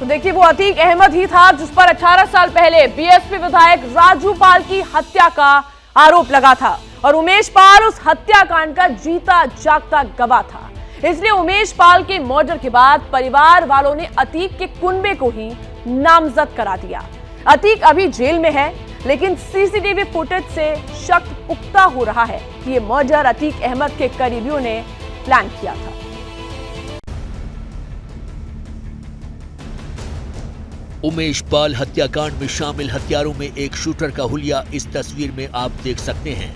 तो देखिए वो अतीक अहमद ही था जिस पर 18 साल पहले बीएसपी विधायक राजू पाल की हत्या का आरोप लगा था और उमेश पाल उस हत्याकांड का जीता जागता गवाह था। इसलिए उमेश पाल के मर्डर के बाद परिवार वालों ने अतीक के कुनबे को ही नामजद करा दिया। अतीक अभी जेल में है, लेकिन सीसीटीवी फुटेज से शक पुख्ता हो रहा है कि ये मर्डर अतीक अहमद के करीबियों ने प्लान किया था। उमेश पाल हत्याकांड में शामिल हत्यारों में एक शूटर का हुलिया इस तस्वीर में आप देख सकते हैं।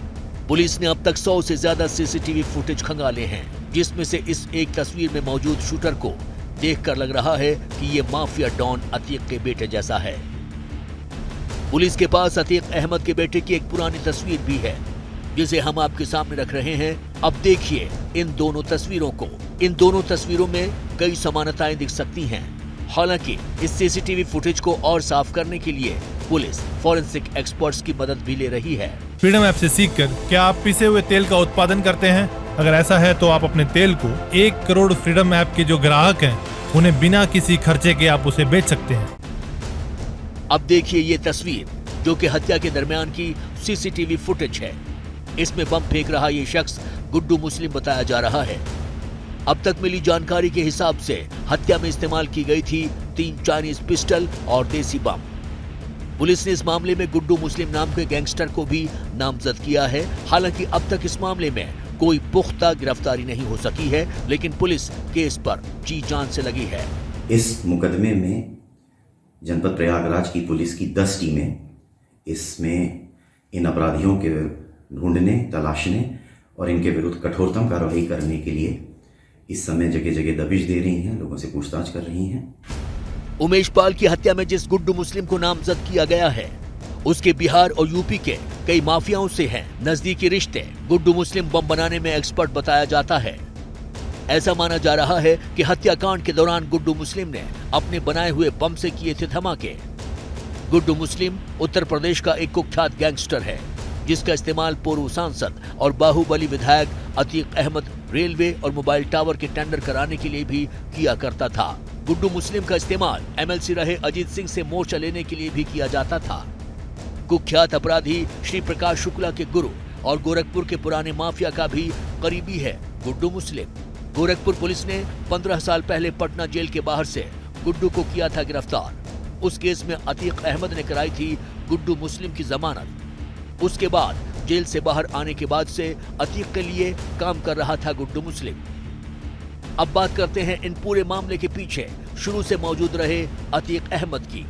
पुलिस ने अब तक 100 से ज्यादा सीसीटीवी फुटेज खंगाले हैं, जिसमें से इस एक तस्वीर में मौजूद शूटर को देखकर लग रहा है कि ये माफिया डॉन अतीक के बेटे जैसा है। पुलिस के पास अतीक अहमद के बेटे की एक पुरानी तस्वीर भी है, जिसे हम आपके सामने रख रहे हैं। अब देखिए इन दोनों तस्वीरों को। इन दोनों तस्वीरों में कई समानताएं दिख सकती हैं। हालांकि इस सीसीटीवी फुटेज को और साफ करने के लिए पुलिस फॉरेंसिक एक्सपर्ट्स की मदद भी ले रही है। फ्रीडम ऐप से सीखकर क्या आप पिसे हुए तेल का उत्पादन करते हैं? अगर ऐसा है तो आप अपने तेल को 1 करोड़ फ्रीडम ऐप के जो ग्राहक हैं उन्हें बिना किसी खर्चे के आप उसे बेच सकते हैं। अब देखिए ये तस्वीर, जो कि हत्या के दरमियान की सीसीटीवी फुटेज है। इसमें बम फेंक रहा ये शख्स गुड्डू मुस्लिम बताया जा रहा है। अब तक मिली जानकारी के हिसाब से हत्या में इस्तेमाल की गई थी 3 चाइनीज पिस्टल और देसी बम। पुलिस ने इस मामले में गुड्डू मुस्लिम नाम के गैंगस्टर को भी नामजद किया है। हालांकि अब तक इस मामले में कोई पुख्ता गिरफ्तारी नहीं हो सकी है, लेकिन पुलिस केस पर जी जान से लगी है। इस मुकदमे में जनपद प्रयागराज की पुलिस की 10 टीमें इसमें इन अपराधियों के ढूंढने, तलाशने और इनके विरुद्ध कठोरतम कार्रवाई करने के लिए इस समय जगह जगह दबिश दे रही हैं, लोगों से पूछताछ कर रही हैं। उमेश पाल की हत्या में जिस गुड्डू मुस्लिम को नामजद किया गया है, उसके बिहार और यूपी के कई माफियाओं से हैं नजदीकी रिश्ते। गुड्डू मुस्लिम बम बनाने में एक्सपर्ट बताया जाता है। ऐसा माना जा रहा है कि हत्याकांड के दौरान गुड्डू मुस्लिम ने अपने बनाए हुए बम से किए थे धमाके। गुड्डू मुस्लिम उत्तर प्रदेश का एक कुख्यात गैंगस्टर है, जिसका इस्तेमाल पूर्व सांसद और बाहुबली विधायक अतीक अहमद रेलवे और मोबाइल टावर के टेंडर कराने के लिए भी किया करता था। गुड्डू मुस्लिम का इस्तेमाल एमएलसी रहे अजीत सिंह से मोर्चा लेने के लिए भी किया जाता था। कुख्यात अपराधी श्री प्रकाश शुक्ला के गुरु और गोरखपुर के पुराने माफिया का भी करीबी है गुड्डू मुस्लिम। गोरखपुर पुलिस ने 15 साल पहले पटना जेल के बाहर से गुड्डू को किया था गिरफ्तार। उस केस में अतीक अहमद ने कराई थी गुड्डू मुस्लिम की जमानत। उसके बाद जेल से बाहर आने के बाद से अतीक के लिए काम कर रहा था गुड्डू मुस्लिम। अब बात करते हैं इन पूरे मामले के पीछे शुरू से मौजूद रहे अतीक अहमद की।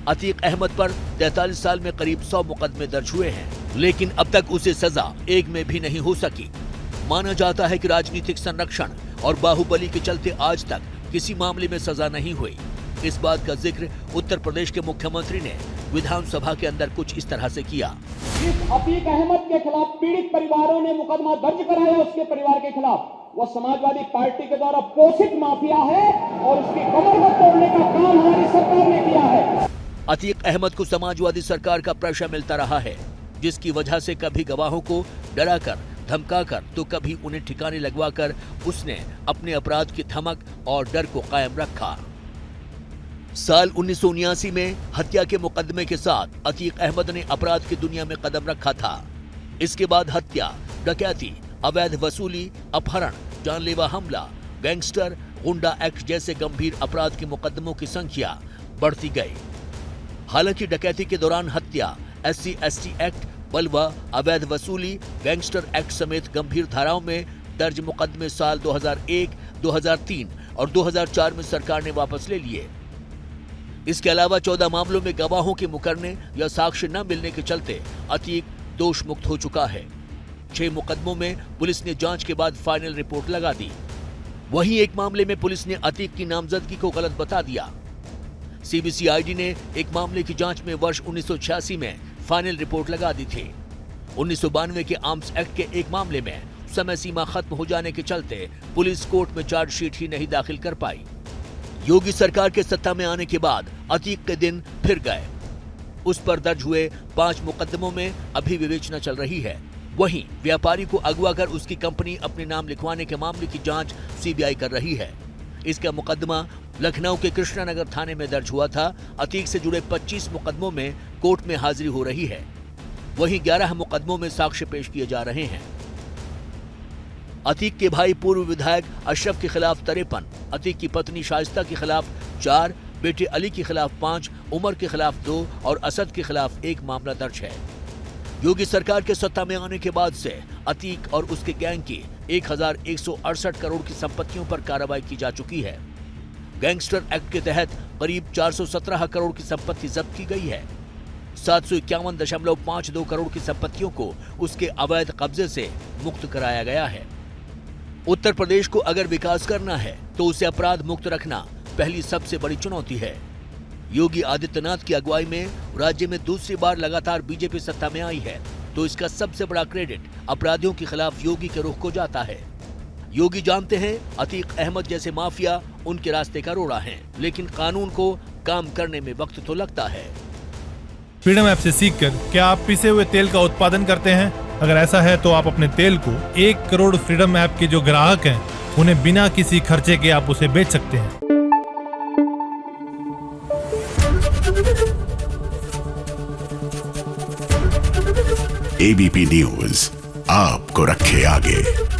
अतीक अहमद पर 43 साल में करीब 100 मुकदमे दर्ज हुए हैं, लेकिन अब तक उसे सजा एक में भी नहीं हो सकी। माना जाता है कि राजनीतिक संरक्षण और बाहुबली के चलते आज तक किसी मामले में सजा नहीं हुई। इस बात का जिक्र उत्तर प्रदेश के मुख्यमंत्री ने विधानसभा के अंदर कुछ इस तरह से किया। जिस अतीक अहमद के खिलाफ पीड़ित परिवारों ने मुकदमा दर्ज कराया, उसके परिवार के खिलाफ, वह समाजवादी पार्टी के द्वारा पोषित माफिया है और उसकी कमर को तोड़ने का काम हमारी सरकार ने किया है। अतीक अहमद को समाजवादी सरकार का प्रेशर मिलता रहा है, जिसकी वजह से कभी गवाहों को डराकर, धमकाकर तो कभी उन्हें ठिकाने लगवाकर उसने अपने अपराध की धमक और डर को कायम रखा। साल 1979 में हत्या के मुकदमे के साथ अतीक अहमद ने अपराध की दुनिया में कदम रखा था। इसके बाद हत्या, डकैती, अवैध वसूली, अपहरण, जानलेवा हमला, गैंगस्टर, गुंडा एक्ट जैसे गंभीर अपराध के मुकदमों की संख्या बढ़ती गई। हालांकि डकैती के दौरान हत्या, SC/ST एक्ट, बलवा, अवैध वसूली, गैंगस्टर एक्ट समेत गंभीर धाराओं में दर्ज मुकदमे साल 2001, 2003 और 2004 में सरकार ने वापस ले लिए। इसके अलावा 14 मामलों में गवाहों के मुकरने या साक्ष्य न मिलने के चलते अतीक दोष मुक्त हो चुका है। 6 मुकदमों में पुलिस ने जांच के बाद फाइनल रिपोर्ट लगा दी। वहीं एक मामले में पुलिस ने अतीक की नामजदगी को गलत बता दिया। CBCID ने एक मामले की जांच में वर्ष 1986 में फाइनल रिपोर्ट लगा दी थी। 1992 के आर्म्स एक्ट के एक मामले में समय सीमा खत्म हो जाने के चलते पुलिस कोर्ट में चार्जशीट ही नहीं दाखिल कर पाई। योगी सरकार के सत्ता में आने के बाद अतीक के दिन फिर गए। उस पर दर्ज हुए 5 मुकदमों में अभी विवेचना चल रही है। वहीं व्यापारी को अगवा कर उसकी कंपनी अपने नाम लिखवाने के मामले की जांच CBI कर रही है। इसका मुकदमा लखनऊ के कृष्णानगर थाने में दर्ज हुआ था। अतीक से जुड़े 25 मुकदमों में कोर्ट में हाजिरी हो रही है, वहीं 11 मुकदमों में साक्ष्य पेश किए जा रहे हैं। अतीक के भाई पूर्व विधायक अशरफ के खिलाफ 53, अतीक की पत्नी शाइस्ता के खिलाफ 4, बेटे अली के खिलाफ 5, उमर के खिलाफ 2 और असद के खिलाफ 1 मामला दर्ज है। योगी सरकार के सत्ता में आने के बाद से अतीक और उसके गैंग की 1168 करोड़ की संपत्तियों पर कार्रवाई की जा चुकी है। गैंगस्टर एक्ट के तहत करीब 417 करोड़ की संपत्ति जब्त की गई है। 751.52 करोड़ की संपत्तियों को उसके अवैध कब्जे से मुक्त कराया गया है। उत्तर प्रदेश को अगर विकास करना है तो उसे अपराध मुक्त रखना पहली सबसे बड़ी चुनौती है। योगी आदित्यनाथ की अगुवाई में राज्य में दूसरी बार लगातार बीजेपी सत्ता में आई है, तो इसका सबसे बड़ा क्रेडिट अपराधियों के खिलाफ योगी के रुख को जाता है। योगी जानते हैं अतीक अहमद जैसे माफिया उनके रास्ते का रोड़ा हैं, लेकिन कानून को काम करने में वक्त तो लगता है। फ्रीडम ऐप से सीखकर क्या आप पिसे हुए तेल का उत्पादन करते हैं? अगर ऐसा है तो आप अपने तेल को 1 करोड़ फ्रीडम ऐप के जो ग्राहक हैं उन्हें बिना किसी खर्चे के आप उसे बेच सकते हैं। एबीपी न्यूज आपको रखे आगे।